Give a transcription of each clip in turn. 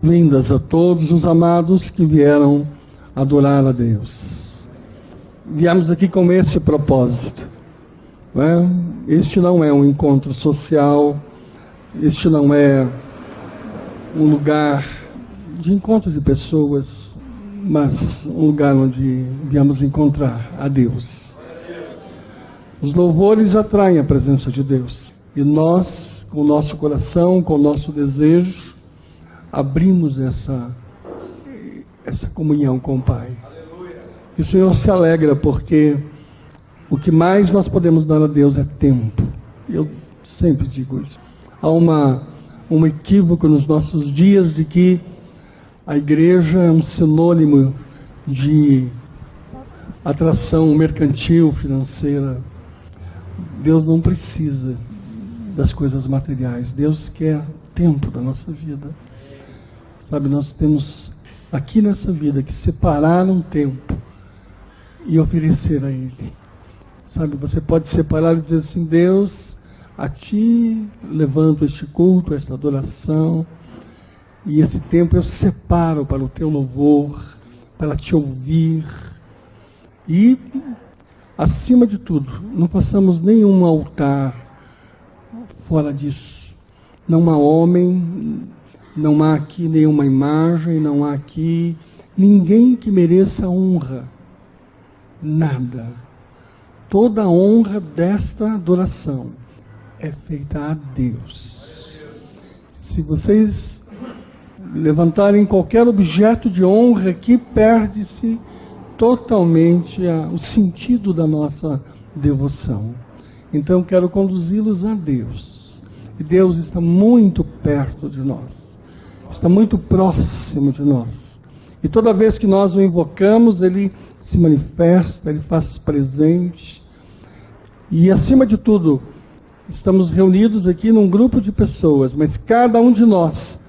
Vindas a todos os amados que vieram adorar a Deus. Viemos aqui com esse propósito. Não é? Este não é um encontro social, este não é um lugar de encontro de pessoas, mas um lugar onde viemos encontrar a Deus. Os louvores atraem a presença de Deus. E nós, com o nosso coração, com o nosso desejo, abrimos essa comunhão com o Pai. E o Senhor se alegra porque o que mais nós podemos dar a Deus é tempo. Eu sempre digo isso. Há um equívoco nos nossos dias de que a igreja é um sinônimo de atração mercantil, financeira. Deus não precisa das coisas materiais. Deus quer tempo da nossa vida. Sabe, nós temos aqui nessa vida que separar um tempo e oferecer a Ele. Sabe, você pode separar e dizer assim: Deus, a Ti levanto este culto, esta adoração, e esse tempo eu separo para o Teu louvor, para Te ouvir. E, acima de tudo, não façamos nenhum altar fora disso. Não há homem, não há aqui nenhuma imagem, não há aqui ninguém que mereça honra. Nada. Toda a honra desta adoração é feita a Deus. Se vocês levantarem qualquer objeto de honra aqui, perde-se totalmente o sentido da nossa devoção. Então, quero conduzi-los a Deus. E Deus está muito perto de nós. Está muito próximo de nós. E toda vez que nós o invocamos, Ele se manifesta, Ele faz presente. E, acima de tudo, estamos reunidos aqui num grupo de pessoas, mas cada um de nós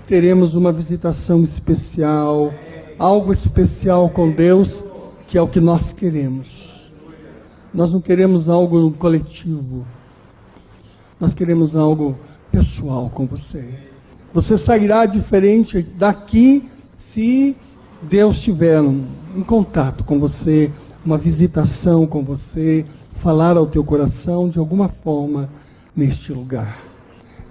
teremos uma visitação especial, algo especial com Deus, que é o que nós queremos. Nós não queremos algo coletivo. Nós queremos algo pessoal com você. Você sairá diferente daqui se Deus estiver em contato com você, uma visitação com você, falar ao teu coração de alguma forma neste lugar.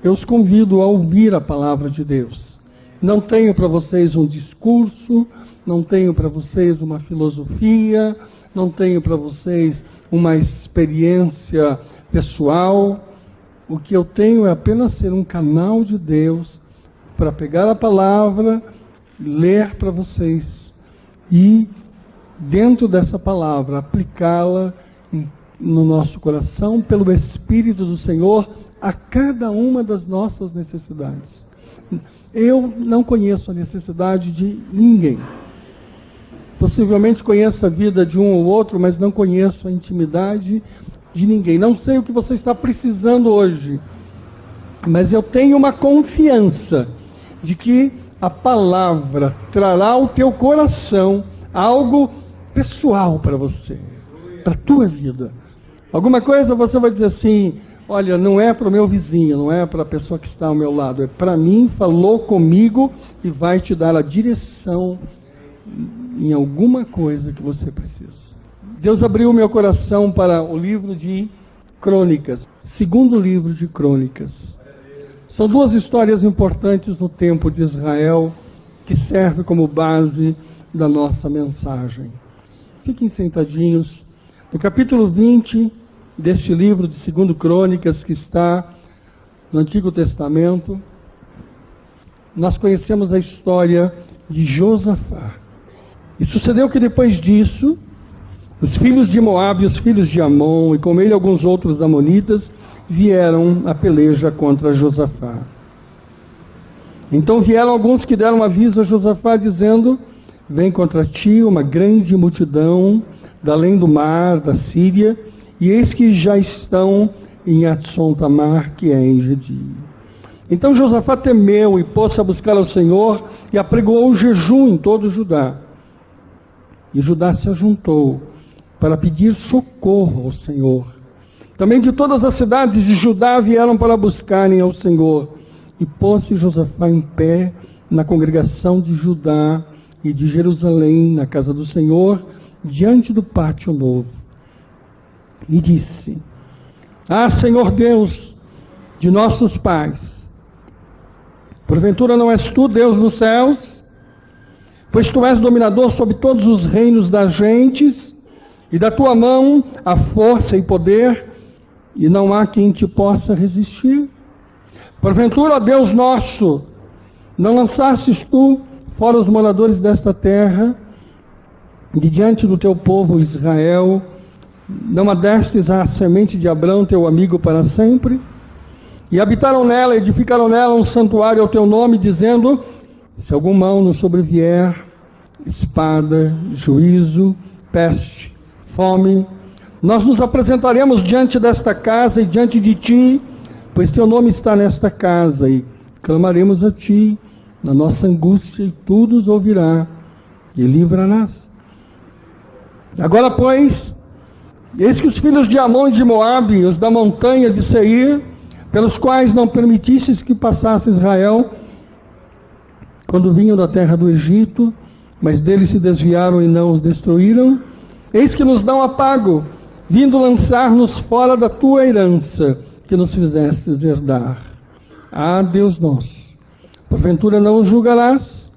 Eu os convido a ouvir a palavra de Deus. Não tenho para vocês um discurso, não tenho para vocês uma filosofia, não tenho para vocês uma experiência pessoal. O que eu tenho é apenas ser um canal de Deus para pegar a palavra, ler para vocês e, dentro dessa palavra, aplicá-la no nosso coração, pelo Espírito do Senhor, a cada uma das nossas necessidades. Eu não conheço a necessidade de ninguém. Possivelmente conheço a vida de um ou outro, mas não conheço a intimidade de ninguém. Não sei o que você está precisando hoje, mas eu tenho uma confiança de que a palavra trará ao teu coração algo pessoal para você, para a tua vida. Alguma coisa você vai dizer assim: olha, não é para o meu vizinho, não é para a pessoa que está ao meu lado, é para mim, falou comigo e vai te dar a direção em alguma coisa que você precisa. Deus abriu o meu coração para o livro de Crônicas, segundo livro de Crônicas. São duas histórias importantes no tempo de Israel, que servem como base da nossa mensagem. Fiquem sentadinhos. No capítulo 20 deste livro de 2 Crônicas, que está no Antigo Testamento, nós conhecemos a história de Josafá. E sucedeu que depois disso, os filhos de Moabe e os filhos de Amon, e com ele alguns outros amonitas, vieram a peleja contra Josafá. Então vieram alguns que deram aviso a Josafá, dizendo: vem contra ti uma grande multidão da além do mar, da Síria, e eis que já estão em Atzon-Tamar, que é em Gedi. Então Josafá temeu e pôs-se a buscar ao Senhor, e apregoou o jejum em todo Judá. E Judá se ajuntou para pedir socorro ao Senhor. Também de todas as cidades de Judá vieram para buscarem ao Senhor. E pôs-se Josafá em pé na congregação de Judá e de Jerusalém, na casa do Senhor, diante do pátio novo. E disse: Ah, Senhor Deus de nossos pais, porventura não és tu Deus nos céus? Pois tu és dominador sobre todos os reinos das gentes, e da tua mão há força e poder, e não há quem te possa resistir. Porventura, Deus nosso, não lançastes tu fora os moradores desta terra, de diante do teu povo Israel, não adestes à semente de Abrão, teu amigo, para sempre? E habitaram nela, edificaram nela um santuário ao teu nome, dizendo: se algum mal nos sobrevier, espada, juízo, peste, fome, nós nos apresentaremos diante desta casa e diante de ti, pois teu nome está nesta casa, e clamaremos a ti na nossa angústia, e tu nos ouvirá e livrarás. Agora, pois, eis que os filhos de Amon e de Moabe, os da montanha de Seir, pelos quais não permitistes que passasse Israel, quando vinham da terra do Egito, mas deles se desviaram e não os destruíram, eis que nos dão apago, vindo lançar-nos fora da tua herança, que nos fizestes herdar. Ah, Deus nosso, porventura não os julgarás?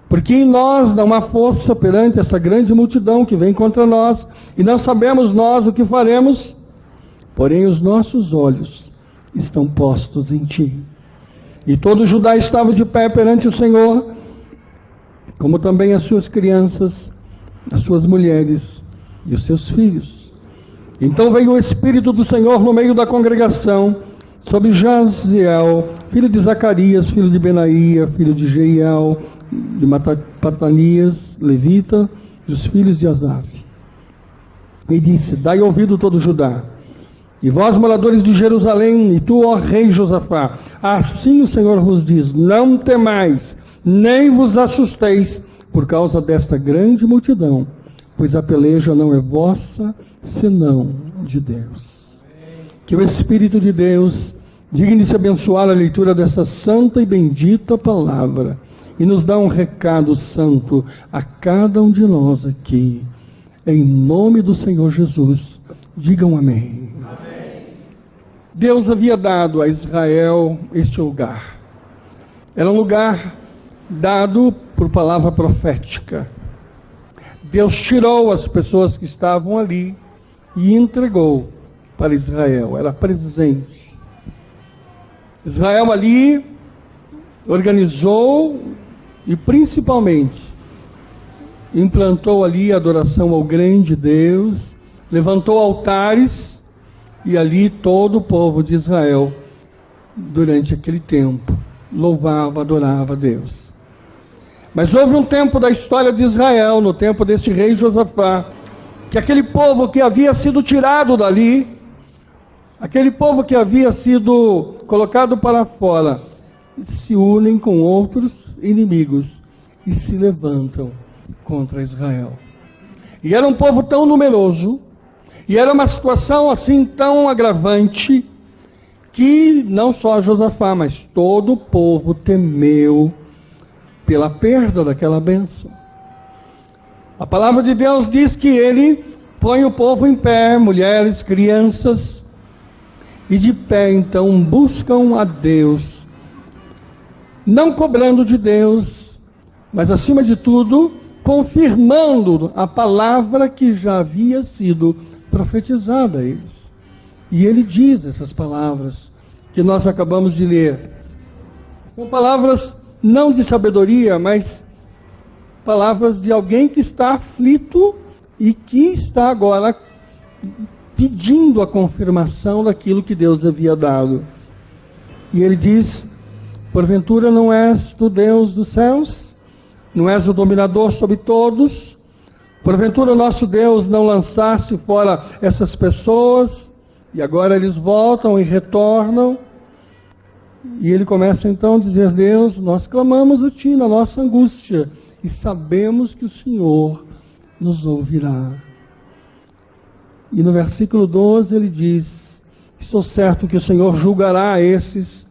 Porque em nós não há força perante essa grande multidão que vem contra nós, e não sabemos nós o que faremos, porém os nossos olhos estão postos em ti. E todo Judá estava de pé perante o Senhor, como também as suas crianças, as suas mulheres e os seus filhos. Então veio o Espírito do Senhor no meio da congregação, sobre Jaziel, filho de Zacarias, filho de Benaía, filho de Jeiel, de Matanias, levita, e os filhos de Asaf. E disse: dai ouvido todo Judá, e vós, moradores de Jerusalém, e tu, ó rei Josafá, assim o Senhor vos diz: não temais, nem vos assusteis por causa desta grande multidão, pois a peleja não é vossa, senão de Deus. Que o Espírito de Deus digne-se abençoar a leitura dessa santa e bendita palavra, e nos dá um recado santo a cada um de nós aqui. Em nome do Senhor Jesus, digam amém. Amém. Deus havia dado a Israel este lugar. Era um lugar dado por palavra profética. Deus tirou as pessoas que estavam ali e entregou para Israel. Era presente. Israel ali organizou e principalmente implantou ali a adoração ao grande Deus, levantou altares, e ali todo o povo de Israel, durante aquele tempo, louvava, adorava a Deus. Mas houve um tempo da história de Israel, no tempo deste rei Josafá, que aquele povo que havia sido tirado dali, aquele povo que havia sido colocado para fora, se unem com outros inimigos e se levantam contra Israel. E era um povo tão numeroso, e era uma situação assim tão agravante, que não só Josafá, mas todo o povo temeu pela perda daquela bênção. A palavra de Deus diz que ele põe o povo em pé, mulheres, crianças, e de pé então buscam a Deus, não cobrando de Deus, mas acima de tudo, confirmando a palavra que já havia sido profetizada a eles. E ele diz essas palavras que nós acabamos de ler. São palavras não de sabedoria, mas palavras de alguém que está aflito e que está agora pedindo a confirmação daquilo que Deus havia dado. E ele diz: porventura não és tu Deus dos céus? Não és o dominador sobre todos? Porventura o nosso Deus não lançaste fora essas pessoas? E agora eles voltam e retornam. E ele começa então a dizer: Deus, nós clamamos a ti na nossa angústia, e sabemos que o Senhor nos ouvirá. E no versículo 12 ele diz: estou certo que o Senhor julgará esses,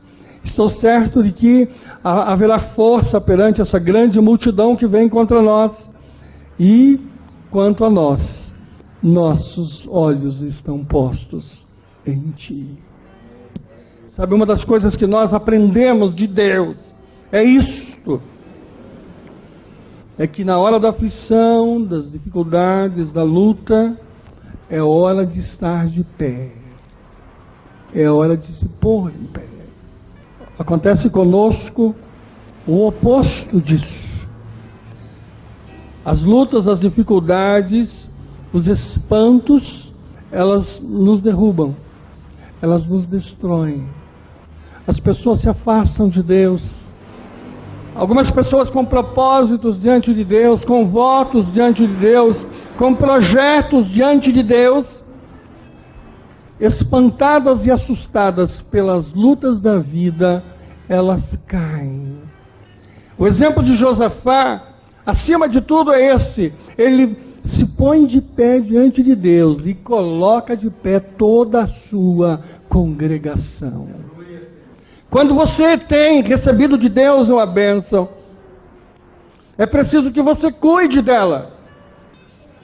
Estou certo de que haverá força perante essa grande multidão que vem contra nós. E, quanto a nós, nossos olhos estão postos em Ti. Sabe, uma das coisas que nós aprendemos de Deus é isto. É que na hora da aflição, das dificuldades, da luta, é hora de estar de pé. É hora de se pôr em pé. Acontece conosco o oposto disso. As lutas, as dificuldades, os espantos, elas nos derrubam. Elas nos destroem. As pessoas se afastam de Deus. Algumas pessoas com propósitos diante de Deus, com votos diante de Deus, com projetos diante de Deus, espantadas e assustadas pelas lutas da vida, elas caem. O exemplo de Josafá, acima de tudo, é esse. Ele se põe de pé diante de Deus e coloca de pé toda a sua congregação. Quando você tem recebido de Deus uma bênção, é preciso que você cuide dela.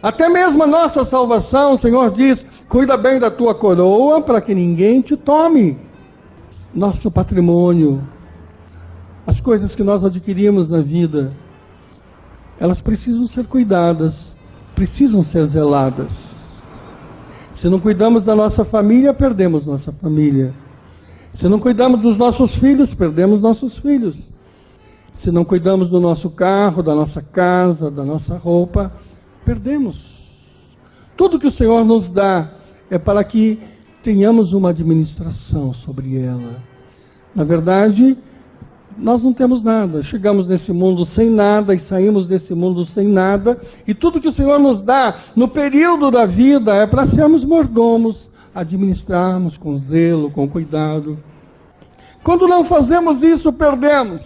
Até mesmo a nossa salvação, o Senhor diz, cuida bem da tua coroa para que ninguém te tome. Nosso patrimônio, as coisas que nós adquirimos na vida, elas precisam ser cuidadas, precisam ser zeladas. Se não cuidamos da nossa família, perdemos nossa família. Se não cuidamos dos nossos filhos, perdemos nossos filhos. Se não cuidamos do nosso carro, da nossa casa, da nossa roupa, perdemos. Tudo que o Senhor nos dá é para que tenhamos uma administração sobre ela. Na verdade, nós não temos nada. Chegamos nesse mundo sem nada e saímos desse mundo sem nada. E tudo que o Senhor nos dá no período da vida é para sermos mordomos, administrarmos com zelo, com cuidado. Quando não fazemos isso, perdemos.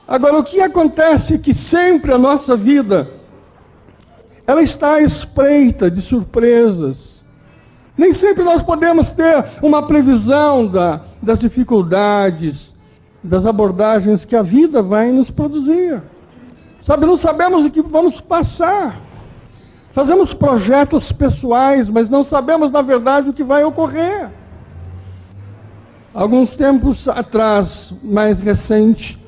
Agora, o que acontece é que sempre a nossa vida, ela está à espreita de surpresas. Nem sempre nós podemos ter uma previsão das dificuldades, das abordagens que a vida vai nos produzir. Sabe, não sabemos o que vamos passar. Fazemos projetos pessoais, mas não sabemos, na verdade, o que vai ocorrer. Alguns tempos atrás, mais recente,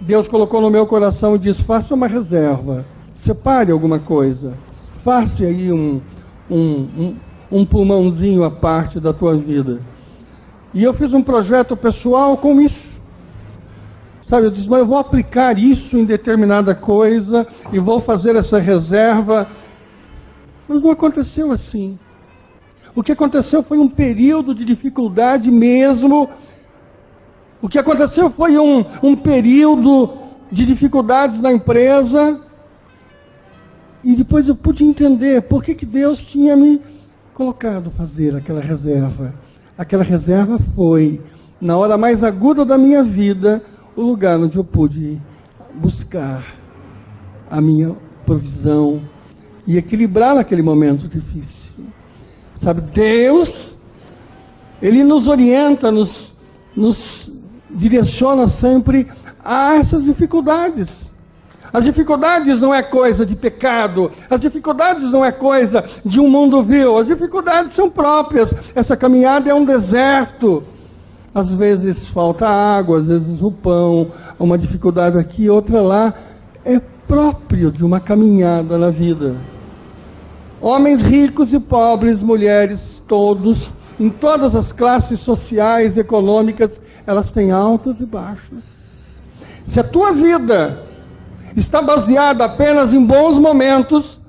Deus colocou no meu coração e disse, faça uma reserva, separe alguma coisa, faça aí um pulmãozinho à parte da tua vida. E eu fiz um projeto pessoal com isso. Sabe, eu disse, mas eu vou aplicar isso em determinada coisa e vou fazer essa reserva. Mas não aconteceu assim. O que aconteceu foi um período de dificuldade mesmo. O que aconteceu foi um período de dificuldades na empresa. E depois eu pude entender por que Deus tinha me colocado a fazer aquela reserva. Aquela reserva foi, na hora mais aguda da minha vida, o lugar onde eu pude buscar a minha provisão e equilibrar naquele momento difícil. Sabe, Deus, Ele nos orienta, nos direciona sempre a essas dificuldades. As dificuldades não é coisa de pecado, as dificuldades não é coisa de um mundo vil, as dificuldades são próprias. Essa caminhada é um deserto. Às vezes falta água, às vezes o pão, uma dificuldade aqui, outra lá. É próprio de uma caminhada na vida. Homens ricos e pobres, mulheres, todos, em todas as classes sociais, econômicas, elas têm altos e baixos. Se a tua vida está baseada apenas em bons momentos,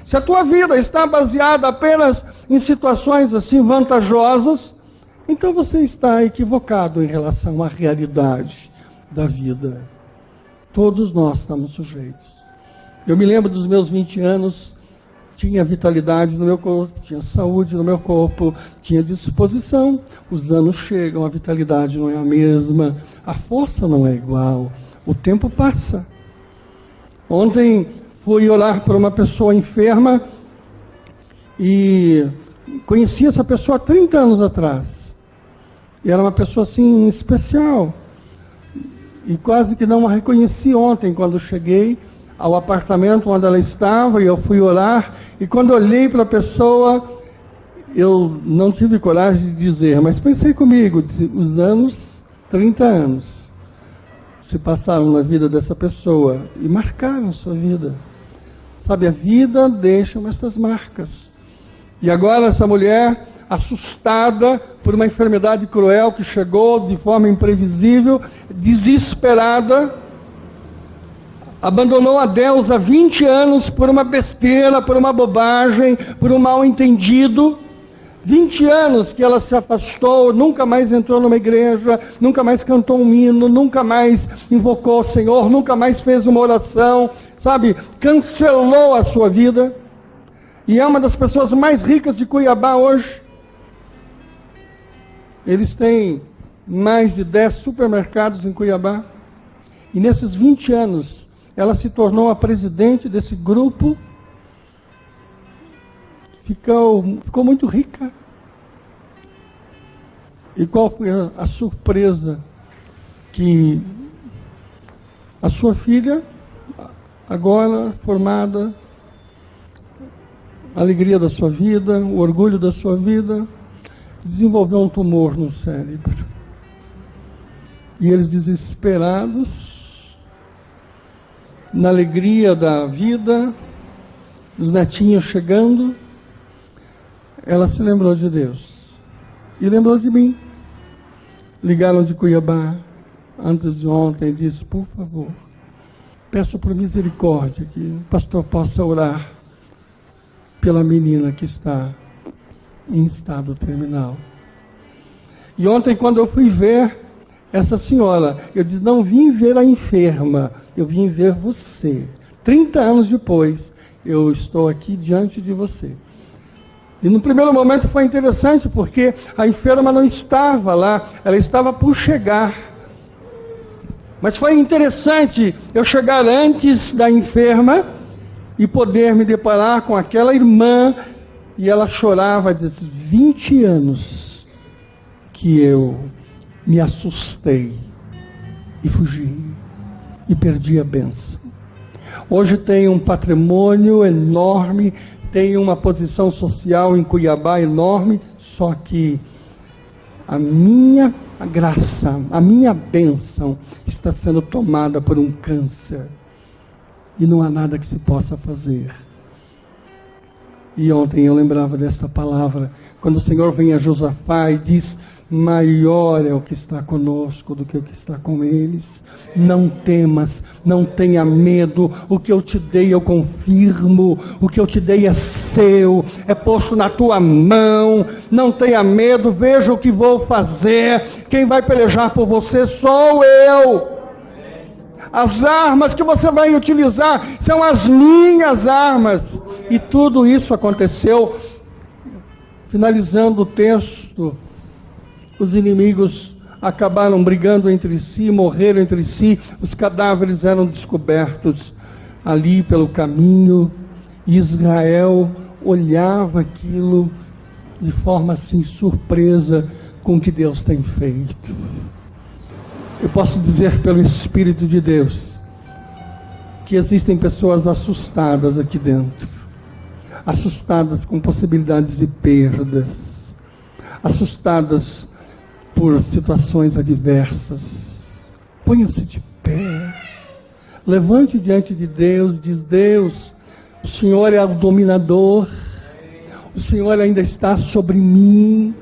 se a tua vida está baseada apenas em situações assim vantajosas, então você está equivocado em relação à realidade da vida. Todos nós estamos sujeitos. Eu me lembro dos meus 20 anos, tinha vitalidade no meu corpo, tinha saúde no meu corpo, tinha disposição. Os anos chegam, a vitalidade não é a mesma, a força não é igual, o tempo passa. Ontem fui orar para uma pessoa enferma e conheci essa pessoa há 30 anos atrás. E era uma pessoa assim especial. E quase que não a reconheci ontem quando cheguei ao apartamento onde ela estava e eu fui orar. E quando olhei para a pessoa, eu não tive coragem de dizer, mas pensei comigo, os anos, 30 anos, se passaram na vida dessa pessoa e marcaram sua vida. Sabe, a vida deixa estas marcas. E agora essa mulher, assustada por uma enfermidade cruel que chegou de forma imprevisível, desesperada, abandonou a Deus há 20 anos por uma besteira, por uma bobagem, por um mal entendido. 20 anos que ela se afastou, nunca mais entrou numa igreja, nunca mais cantou um hino, nunca mais invocou o Senhor, nunca mais fez uma oração, sabe? Cancelou a sua vida. E é uma das pessoas mais ricas de Cuiabá hoje. Eles têm mais de 10 supermercados em Cuiabá. E nesses 20 anos, ela se tornou a presidente desse grupo. Ficou muito rica. E qual foi a surpresa? Que a sua filha, agora formada, a alegria da sua vida, o orgulho da sua vida, desenvolveu um tumor no cérebro. E eles, desesperados, na alegria da vida, os netinhos chegando, ela se lembrou de Deus e lembrou de mim. Ligaram de Cuiabá antes de ontem e disse: por favor, peço por misericórdia que o pastor possa orar pela menina que está em estado terminal. E ontem, quando eu fui ver essa senhora, eu disse: não vim ver a enferma, eu vim ver você. 30 anos depois, eu estou aqui diante de você. E no primeiro momento foi interessante, porque a enferma não estava lá, ela estava por chegar. Mas foi interessante eu chegar antes da enferma e poder me deparar com aquela irmã, e ela chorava, disse: 20 anos que eu me assustei e fugi e perdi a bênção. Hoje tenho um patrimônio enorme, tenho uma posição social em Cuiabá enorme, só que a minha graça, a minha bênção está sendo tomada por um câncer. E não há nada que se possa fazer. E ontem eu lembrava desta palavra, quando o Senhor vem a Josafá e diz: maior é o que está conosco do que o que está com eles. Não temas, não tenha medo, o que eu te dei eu confirmo, o que eu te dei é seu, é posto na tua mão, não tenha medo, veja o que vou fazer, quem vai pelejar por você sou eu. As armas que você vai utilizar são as minhas armas. E tudo isso aconteceu. Finalizando o texto, os inimigos acabaram brigando entre si, morreram entre si, os cadáveres eram descobertos ali pelo caminho, e Israel olhava aquilo de forma assim surpresa com o que Deus tem feito. Eu posso dizer pelo Espírito de Deus que existem pessoas assustadas aqui dentro, assustadas com possibilidades de perdas, assustadas por situações adversas. Ponha-se de pé, levante diante de Deus, diz: Deus, o Senhor é o dominador, o Senhor ainda está sobre mim,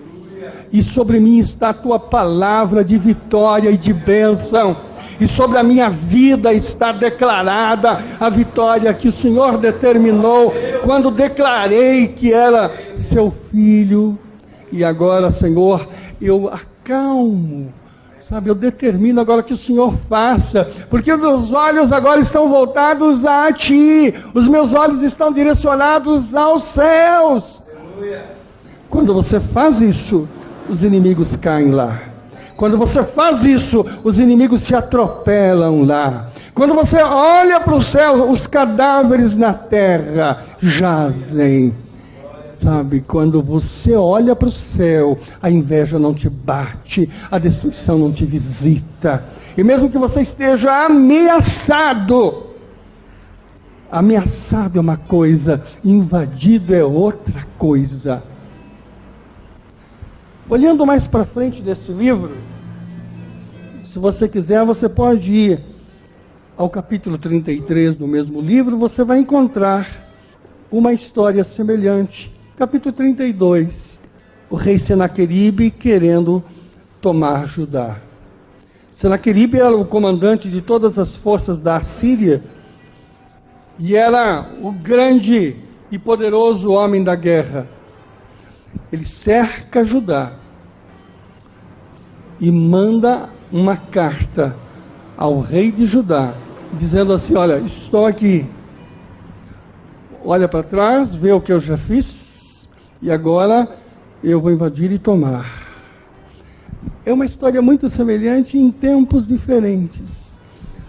e sobre mim está a tua palavra de vitória e de bênção, e sobre a minha vida está declarada a vitória que o Senhor determinou, quando declarei que era seu filho. E agora, Senhor, eu acalmo, sabe, eu determino agora que o Senhor faça, porque os meus olhos agora estão voltados a Ti, os meus olhos estão direcionados aos céus. Quando você faz isso, os inimigos caem lá. Quando você faz isso, os inimigos se atropelam lá. Quando você olha para o céu, os cadáveres na terra jazem. Sabe, quando você olha para o céu, a inveja não te bate, a destruição não te visita. E mesmo que você esteja ameaçado, ameaçado é uma coisa, invadido é outra coisa. Olhando mais para frente desse livro, se você quiser, você pode ir ao capítulo 33 do mesmo livro, você vai encontrar uma história semelhante. Capítulo 32, o rei Senaqueribe querendo tomar Judá. Senaqueribe era o comandante de todas as forças da Assíria e era o grande e poderoso homem da guerra. Ele cerca Judá e manda uma carta ao rei de Judá, dizendo assim: olha, estou aqui, olha para trás, vê o que eu já fiz, e agora eu vou invadir e tomar. É uma história muito semelhante em tempos diferentes.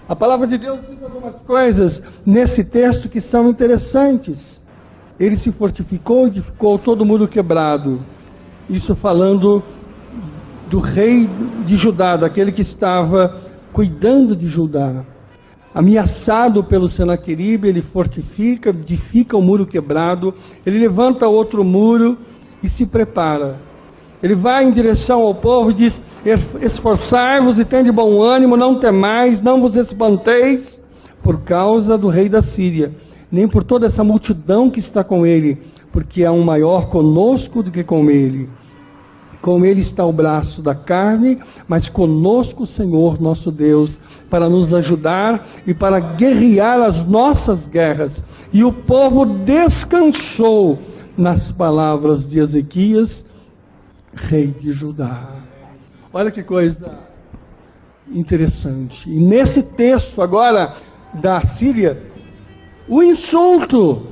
A palavra de Deus diz algumas coisas nesse texto que são interessantes. Ele se fortificou e ficou todo mundo quebrado. Isso falando do rei de Judá, daquele que estava cuidando de Judá. Ameaçado pelo Senaqueribe, ele fortifica, edifica o muro quebrado, ele levanta outro muro e se prepara. Ele vai em direção ao povo e diz: esforçai-vos e tende bom ânimo, não temais, não vos espanteis por causa do rei da Síria, nem por toda essa multidão que está com ele, porque há um maior conosco do que com ele. Com ele está o braço da carne, mas conosco o Senhor nosso Deus, para nos ajudar e para guerrear as nossas guerras. E o povo descansou nas palavras de Ezequias, rei de Judá. Olha que coisa interessante. E nesse texto agora da Síria, o insulto,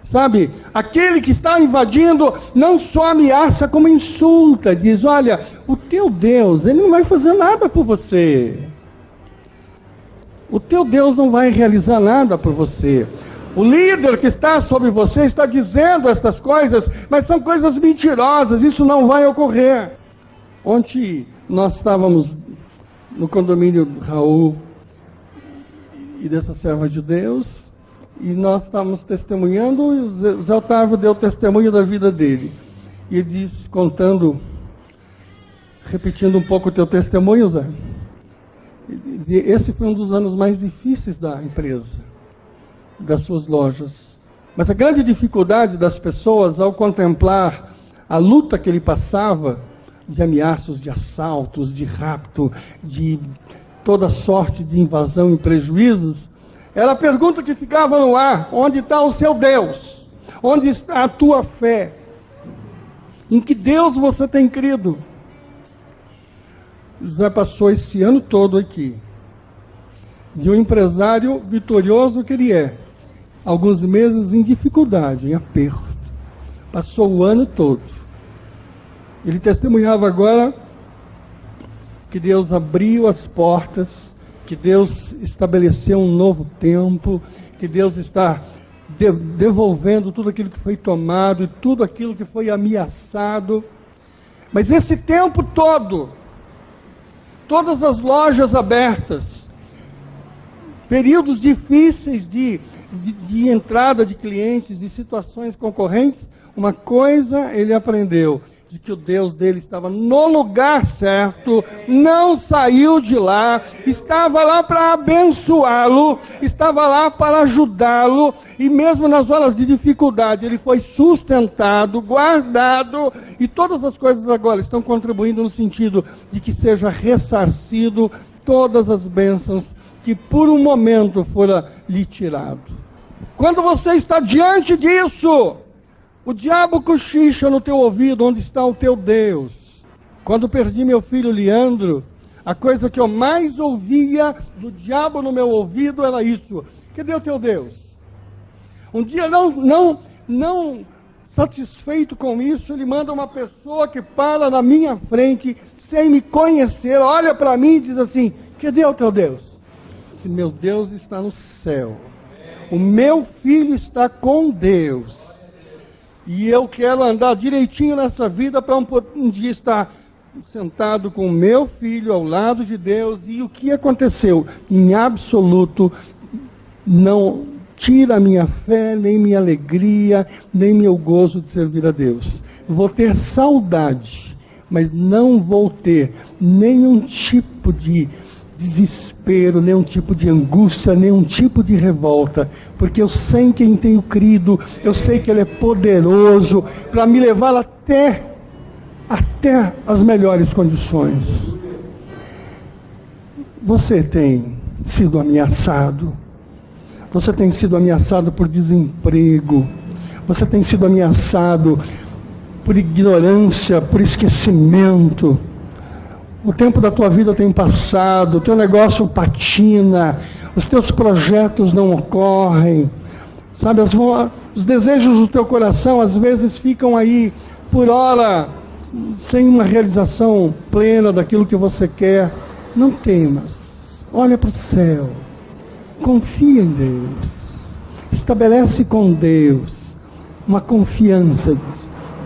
sabe, aquele que está invadindo não só ameaça como insulta, diz: olha, o teu Deus, ele não vai fazer nada por você. O teu Deus não vai realizar nada por você. O líder que está sobre você está dizendo estas coisas, mas são coisas mentirosas, isso não vai ocorrer. Ontem nós estávamos no condomínio Raul e dessa serva de Deus, e nós estávamos testemunhando, e o Zé Otávio deu testemunho da vida dele. E ele disse, contando, repetindo um pouco o teu testemunho, Zé, esse foi um dos anos mais difíceis da empresa, das suas lojas. Mas a grande dificuldade das pessoas ao contemplar a luta que ele passava, de ameaças, de assaltos, de rapto, de toda sorte de invasão e prejuízos, era a pergunta que ficava no ar: onde está o seu Deus? Onde está a tua fé? Em que Deus você tem crido? José passou esse ano todo aqui, de um empresário vitorioso que ele é, alguns meses em dificuldade, em aperto. Passou o ano todo. Ele testemunhava agora que Deus abriu as portas, que Deus estabeleceu um novo tempo, que Deus está devolvendo tudo aquilo que foi tomado e tudo aquilo que foi ameaçado. Mas esse tempo todo, todas as lojas abertas, períodos difíceis de entrada de clientes, de situações concorrentes, uma coisa ele aprendeu: de que o Deus dele estava no lugar certo, não saiu de lá, estava lá para abençoá-lo, estava lá para ajudá-lo, e mesmo nas horas de dificuldade, ele foi sustentado, guardado, e todas as coisas agora estão contribuindo no sentido de que seja ressarcido todas as bênçãos que por um momento fora lhe tirado. Quando você está diante disso, o diabo cochicha no teu ouvido: onde está o teu Deus? Quando perdi meu filho Leandro, a coisa que eu mais ouvia do diabo no meu ouvido era isso: cadê o teu Deus? Um dia, não satisfeito com isso, ele manda uma pessoa que para na minha frente, sem me conhecer, olha para mim e diz assim: cadê o teu Deus? Se meu Deus está no céu, o meu filho está com Deus. E eu quero andar direitinho nessa vida para um dia estar sentado com o meu filho ao lado de Deus. E o que aconteceu? Em absoluto, não tira a minha fé, nem minha alegria, nem meu gozo de servir a Deus. Vou ter saudade, mas não vou ter nenhum tipo de desespero, nenhum tipo de angústia, nenhum tipo de revolta, porque eu sei em quem tenho crido, eu sei que Ele é poderoso para me levar até as melhores condições. Você tem sido ameaçado, você tem sido ameaçado por desemprego, você tem sido ameaçado por ignorância, por esquecimento. O tempo da tua vida tem passado, o teu negócio patina, os teus projetos não ocorrem, sabe, os desejos do teu coração às vezes ficam aí, por hora, sem uma realização plena daquilo que você quer. Não temas, olha para o céu, confia em Deus, estabelece com Deus uma confiança.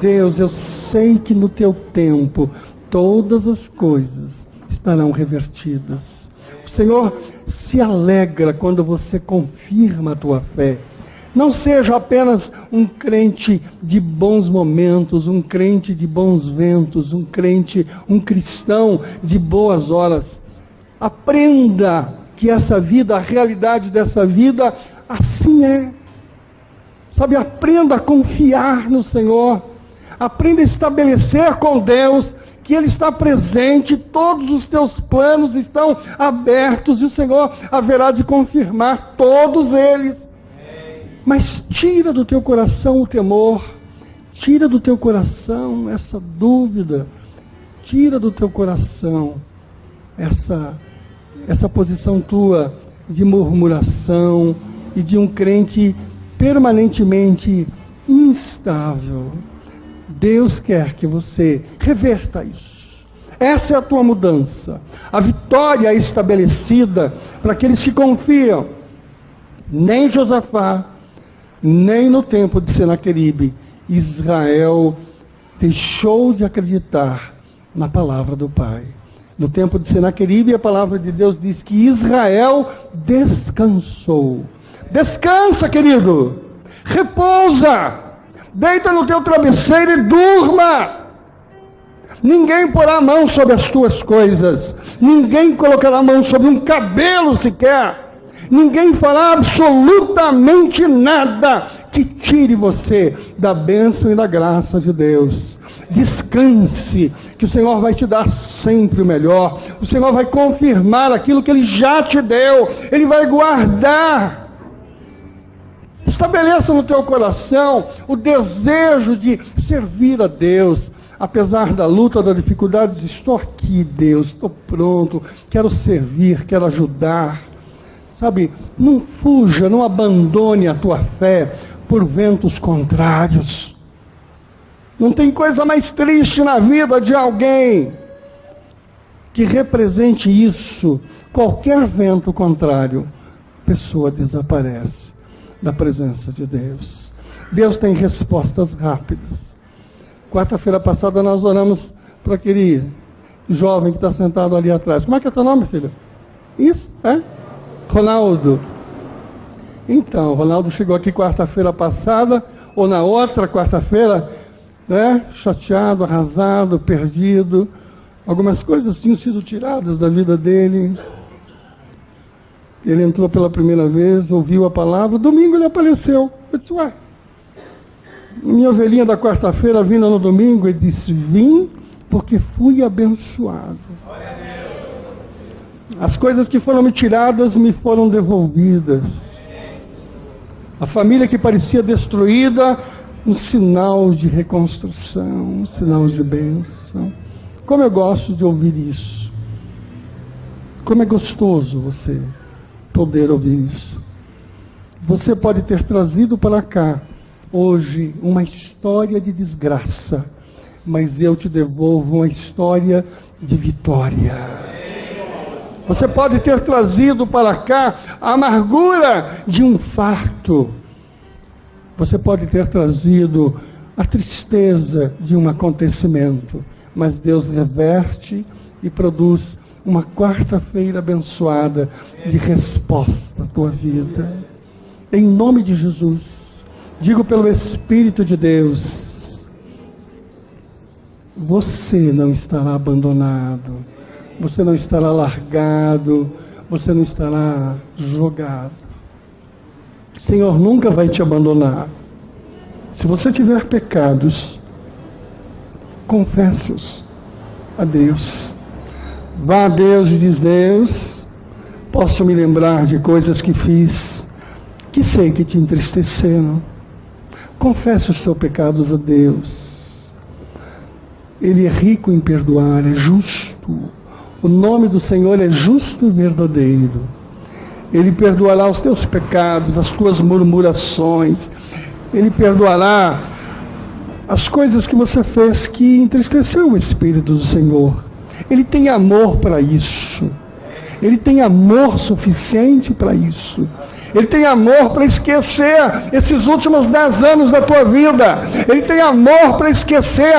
Deus, eu sei que no teu tempo todas as coisas estarão revertidas. O Senhor se alegra quando você confirma a tua fé. Não seja apenas um crente de bons momentos, um crente de bons ventos, um cristão de boas horas. Aprenda que essa vida, a realidade dessa vida, assim é. Sabe, aprenda a confiar no Senhor. Aprenda a estabelecer com Deus que Ele está presente, todos os teus planos estão abertos e o Senhor haverá de confirmar todos eles. Mas tira do teu coração o temor, tira do teu coração essa dúvida, tira do teu coração essa posição tua de murmuração e de um crente permanentemente instável. Deus quer que você reverta isso. Essa é a tua mudança. A vitória é estabelecida para aqueles que confiam. Nem Josafá, nem no tempo de Senaqueribe, Israel deixou de acreditar na palavra do Pai. No tempo de Senaqueribe, a palavra de Deus diz que Israel descansou. Descansa, querido. Repousa. Deita no teu travesseiro e durma. Ninguém porá a mão sobre as tuas coisas. Ninguém colocará a mão sobre um cabelo sequer. Ninguém fará absolutamente nada que tire você da bênção e da graça de Deus. Descanse, que o Senhor vai te dar sempre o melhor. O Senhor vai confirmar aquilo que Ele já te deu. Ele vai guardar. Estabeleça no teu coração o desejo de servir a Deus. Apesar da luta, da dificuldade, estou aqui, Deus, estou pronto, quero servir, quero ajudar. Sabe, não fuja, não abandone a tua fé por ventos contrários. Não tem coisa mais triste na vida de alguém que represente isso. Qualquer vento contrário, a pessoa desaparece da presença de Deus. Deus tem respostas rápidas. Quarta-feira passada nós oramos para aquele jovem que está sentado ali atrás. Como é que é teu nome, filho? Isso, é? Ronaldo. Então, Ronaldo chegou aqui quarta-feira passada, ou na outra quarta-feira, né? Chateado, arrasado, perdido. Algumas coisas tinham sido tiradas da vida dele. Ele entrou pela primeira vez, ouviu a palavra, domingo ele apareceu. Eu disse, ué, minha ovelhinha da quarta-feira vindo no domingo, ele disse, vim porque fui abençoado. As coisas que foram me tiradas me foram devolvidas. A família que parecia destruída, um sinal de reconstrução, um sinal de bênção. Como eu gosto de ouvir isso. Como é gostoso você poder ouvir isso. Você pode ter trazido para cá hoje uma história de desgraça, mas eu te devolvo uma história de vitória. Você pode ter trazido para cá a amargura de um farto. Você pode ter trazido a tristeza de um acontecimento, mas Deus reverte e produz uma quarta-feira abençoada de resposta à tua vida. Em nome de Jesus, digo pelo Espírito de Deus, você não estará abandonado, você não estará largado, você não estará jogado. O Senhor nunca vai te abandonar. Se você tiver pecados, confesse-os a Deus. Vá a Deus e diz: Deus, posso me lembrar de coisas que fiz, que sei que te entristeceram. Confesse os seus pecados a Deus. Ele é rico em perdoar, é justo. O nome do Senhor é justo e verdadeiro. Ele perdoará os teus pecados, as tuas murmurações. Ele perdoará as coisas que você fez que entristeceu o Espírito do Senhor. Ele tem amor para isso. Ele tem amor suficiente para isso. Ele tem amor para esquecer esses últimos 10 anos da tua vida. Ele tem amor para esquecer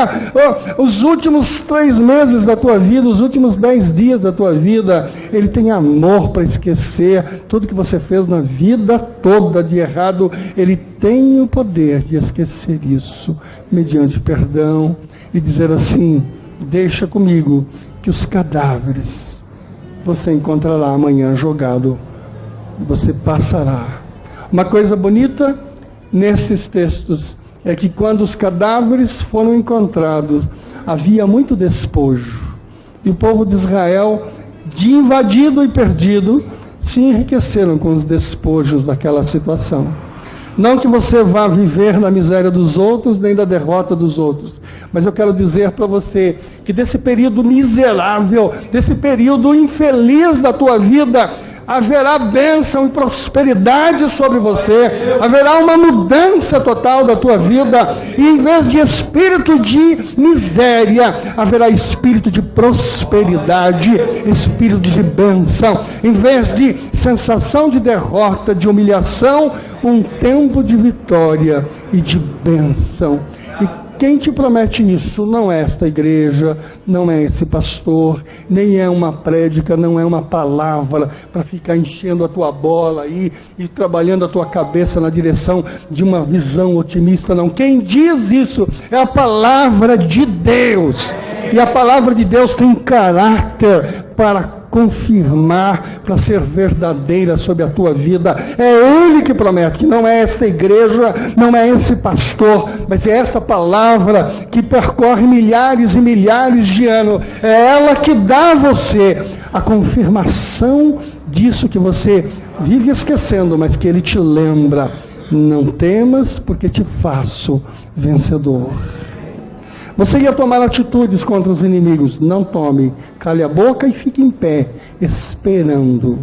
os últimos 3 meses da tua vida, os últimos 10 dias da tua vida. Ele tem amor para esquecer tudo que você fez na vida toda de errado. Ele tem o poder de esquecer isso, mediante perdão, e dizer assim: deixa comigo, que os cadáveres você encontrará amanhã jogado. Você passará. Uma coisa bonita nesses textos é que quando os cadáveres foram encontrados, havia muito despojo. E o povo de Israel, de invadido e perdido, se enriqueceram com os despojos daquela situação. Não que você vá viver na miséria dos outros, nem da derrota dos outros. Mas eu quero dizer para você que desse período miserável, desse período infeliz da tua vida, haverá bênção e prosperidade sobre você, haverá uma mudança total da tua vida, e em vez de espírito de miséria, haverá espírito de prosperidade, espírito de bênção. Em vez de sensação de derrota, de humilhação, um tempo de vitória e de bênção. Quem te promete isso não é esta igreja, não é esse pastor, nem é uma prédica, não é uma palavra para ficar enchendo a tua bola aí e trabalhando a tua cabeça na direção de uma visão otimista, não. Quem diz isso é a palavra de Deus. E a palavra de Deus tem caráter para confirmar, para ser verdadeira sobre a tua vida. É Ele que promete, que não é esta igreja, não é esse pastor, mas é essa palavra que percorre milhares e milhares de anos. É ela que dá a você a confirmação disso que você vive esquecendo, mas que Ele te lembra: não temas, porque te faço vencedor. Você ia tomar atitudes contra os inimigos, não tome. Cale a boca e fique em pé, esperando.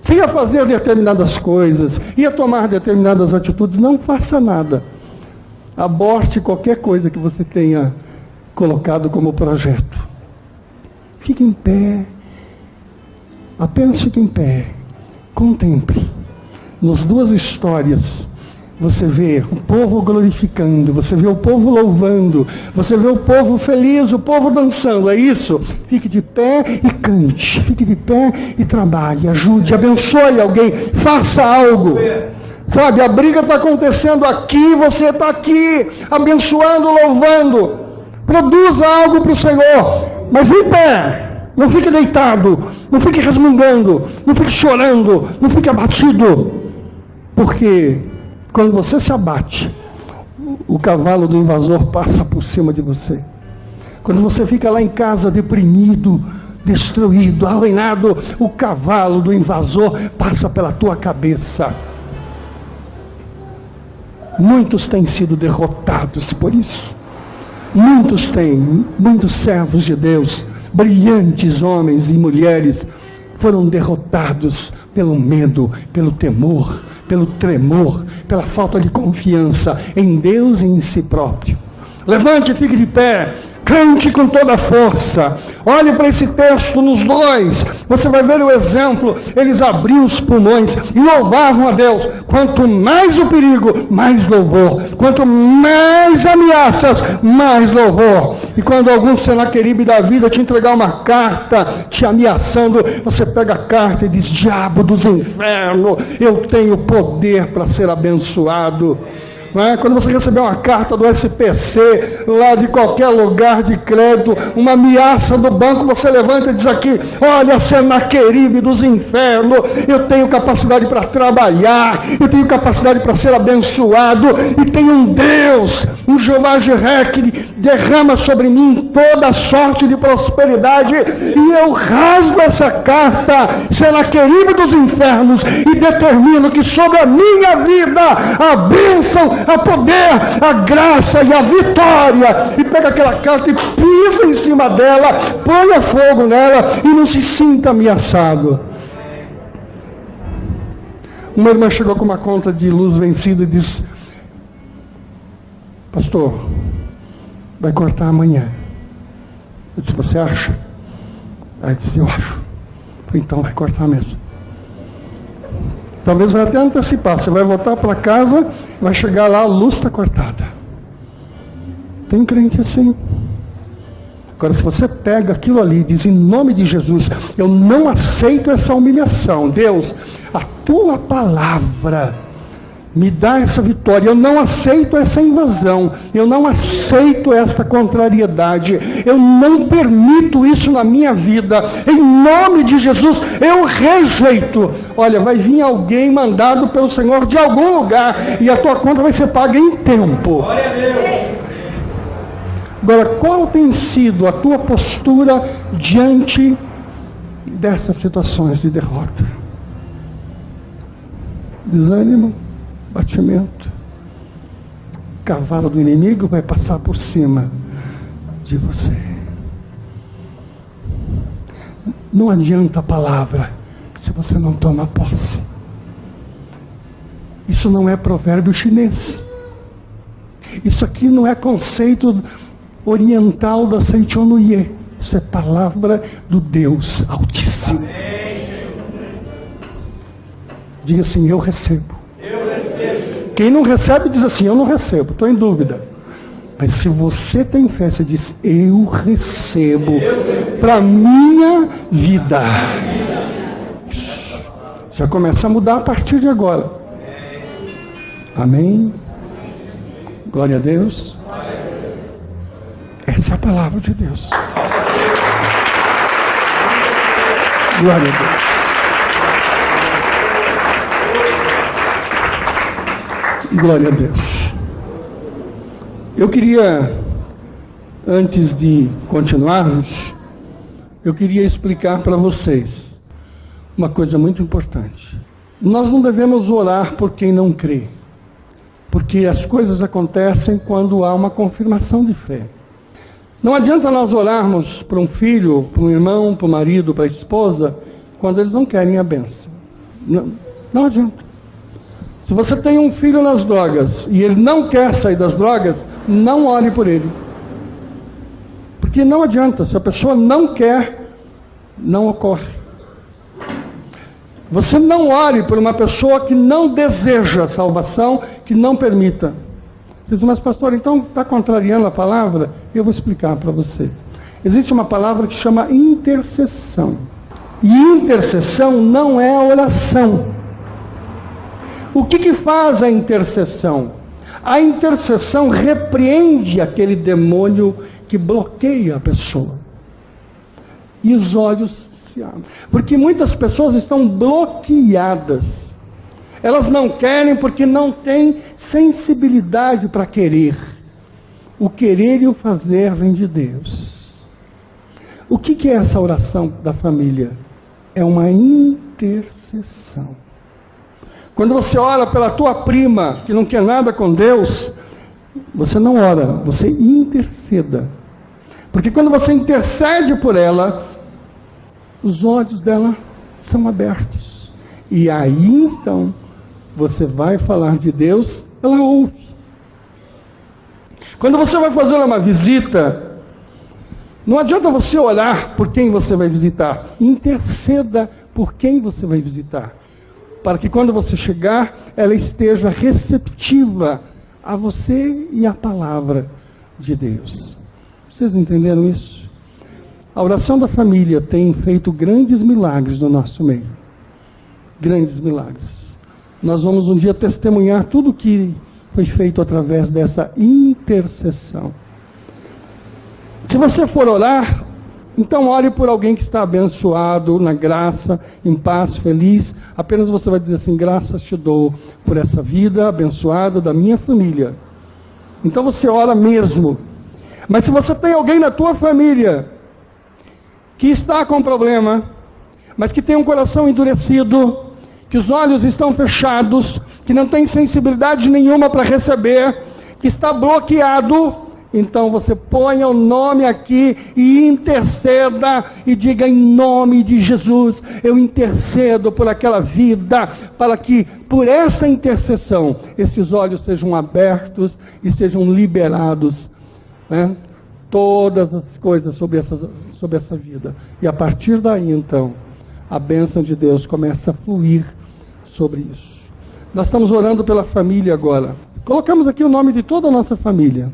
Você ia fazer determinadas coisas, ia tomar determinadas atitudes, não faça nada. Aborte qualquer coisa que você tenha colocado como projeto. Fique em pé, apenas fique em pé, contemple. Nas duas histórias, você vê o povo glorificando, você vê o povo louvando, você vê o povo feliz, o povo dançando. É isso. Fique de pé e cante, fique de pé e trabalhe, ajude, abençoe alguém, faça algo. Sabe, a briga está acontecendo aqui, você está aqui, abençoando, louvando. Produza algo para o Senhor, mas em pé, não fique deitado, não fique resmungando, não fique chorando, não fique abatido, porque quando você se abate, o cavalo do invasor passa por cima de você. Quando você fica lá em casa deprimido, destruído, arruinado, o cavalo do invasor passa pela tua cabeça. Muitos têm sido derrotados por isso. Muitos servos de Deus, brilhantes homens e mulheres, foram derrotados pelo medo, pelo temor, pelo tremor, pela falta de confiança em Deus e em si próprio. Levante e fique de pé, cante com toda a força. Olhe para esse texto nos dois, você vai ver o exemplo. Eles abriam os pulmões e louvavam a Deus. Quanto mais o perigo, mais louvor. Quanto mais ameaças, mais louvor. E quando algum Senaqueribe da vida te entregar uma carta te ameaçando, você pega a carta e diz: diabo dos infernos, eu tenho poder para ser abençoado. Não é? Quando você receber uma carta do SPC, lá de qualquer lugar de crédito, uma ameaça do banco, você levanta e diz aqui: olha, Senaqueribe dos infernos, eu tenho capacidade para trabalhar, eu tenho capacidade para ser abençoado, e tem um Deus, um Jeová Jiré, que derrama sobre mim toda sorte de prosperidade, e eu rasgo essa carta, Senaqueribe dos infernos, e determino que sobre a minha vida a bênção, a poder, a graça e a vitória. E pega aquela carta e pisa em cima dela, põe fogo nela e não se sinta ameaçado. Uma irmã chegou com uma conta de luz vencida e disse: pastor, vai cortar amanhã. Eu disse: você acha? Aí disse: eu acho. Então vai cortar mesmo. Talvez vai até antecipar. Você vai voltar para casa, vai chegar lá, a luz está cortada. Tem crente assim. Agora, se você pega aquilo ali e diz: em nome de Jesus, eu não aceito essa humilhação. Deus, a tua palavra me dá essa vitória. Eu não aceito essa invasão. Eu não aceito esta contrariedade. Eu não permito isso na minha vida. Em nome de Jesus, eu rejeito. Olha, vai vir alguém mandado pelo Senhor de algum lugar e a tua conta vai ser paga em tempo. Glória a Deus. Agora, qual tem sido a tua postura diante dessas situações de derrota? Desânimo? Batimento? Cavalo do inimigo vai passar por cima de você. Não adianta a palavra se você não toma posse. Isso não é provérbio chinês. Isso aqui não é conceito oriental da Seichonuye. Isso é palavra do Deus Altíssimo. Diga assim: eu recebo. Quem não recebe diz assim: eu não recebo, estou em dúvida. Mas se você tem fé, você diz: eu recebo para minha vida. Já começa a mudar a partir de agora. Amém? Glória a Deus. Essa é a palavra de Deus. Glória a Deus. Glória a Deus. Eu queria, antes de continuarmos, eu queria explicar para vocês uma coisa muito importante. Nós não devemos orar por quem não crê, porque as coisas acontecem quando há uma confirmação de fé. Não adianta nós orarmos para um filho, para um irmão, para o marido, para a esposa, quando eles não querem a bênção. Não adianta. Se você tem um filho nas drogas e ele não quer sair das drogas, não ore por ele. Porque não adianta, se a pessoa não quer, não ocorre. Você não ore por uma pessoa que não deseja salvação, que não permita. Você diz: mas pastor, então está contrariando a palavra? Eu vou explicar para você. Existe uma palavra que chama intercessão. E intercessão não é oração. O que faz a intercessão? A intercessão repreende aquele demônio que bloqueia a pessoa. E os olhos se abrem. Porque muitas pessoas estão bloqueadas. Elas não querem porque não têm sensibilidade para querer. O querer e o fazer vem de Deus. O que é essa oração da família? É uma intercessão. Quando você ora pela tua prima, que não quer nada com Deus, você não ora, você interceda. Porque quando você intercede por ela, os olhos dela são abertos. E aí então, você vai falar de Deus, ela ouve. Quando você vai fazer uma visita, Não adianta você orar por quem você vai visitar. Interceda por quem você vai visitar, para que quando você chegar, ela esteja receptiva a você e à palavra de Deus. Vocês entenderam isso? A oração da família tem feito grandes milagres no nosso meio. Grandes milagres. Nós vamos um dia testemunhar tudo que foi feito através dessa intercessão. Se você for orar, então ore por alguém que está abençoado, na graça, em paz, feliz. Apenas você vai dizer assim: graças te dou por essa vida abençoada da minha família. Então você ora mesmo. Mas se você tem alguém na tua família que está com problema, mas que tem um coração endurecido, que os olhos estão fechados, que não tem sensibilidade nenhuma para receber, que está bloqueado, então você ponha o nome aqui e interceda e diga: em nome de Jesus, eu intercedo por aquela vida, para que por esta intercessão, esses olhos sejam abertos e sejam liberados, né? Todas as coisas sobre essa vida. E a partir daí, então, a bênção de Deus começa a fluir sobre isso. Nós estamos orando pela família agora. Colocamos aqui o nome de toda a nossa família.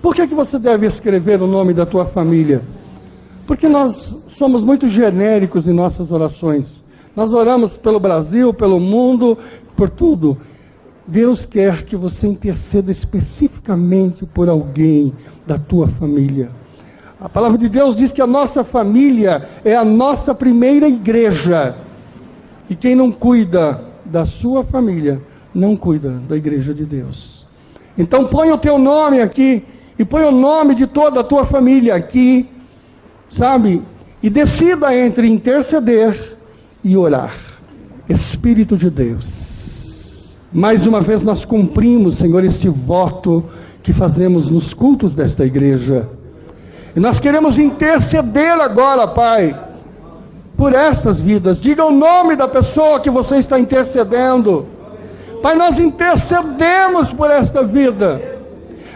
Por que você deve escrever o nome da tua família? Porque nós somos muito genéricos em nossas orações. Nós oramos pelo Brasil, pelo mundo, por tudo. Deus quer que você interceda especificamente por alguém da tua família. A palavra de Deus diz que a nossa família é a nossa primeira igreja. E quem não cuida da sua família, não cuida da igreja de Deus. Então põe o teu nome aqui, e põe o nome de toda a tua família aqui, sabe? E decida entre interceder e orar. Espírito de Deus, mais uma vez nós cumprimos, Senhor, este voto que fazemos nos cultos desta igreja. E nós queremos interceder agora, Pai, por estas vidas. Diga o nome da pessoa que você está intercedendo. Pai, nós intercedemos por esta vida.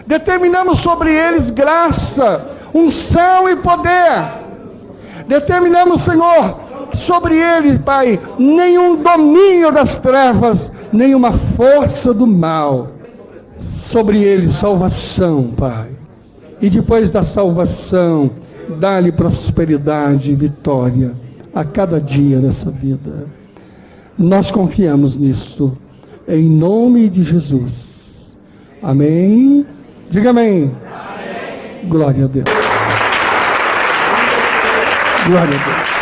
Determinamos sobre eles graça, unção e poder. Determinamos, Senhor, sobre eles, Pai, nenhum domínio das trevas, nenhuma força do mal. Sobre eles salvação, Pai. E depois da salvação, dá-lhe prosperidade e vitória a cada dia dessa vida. Nós confiamos nisto, em nome de Jesus. Amém. Diga amém. Amém. Glória a Deus. Glória a Deus.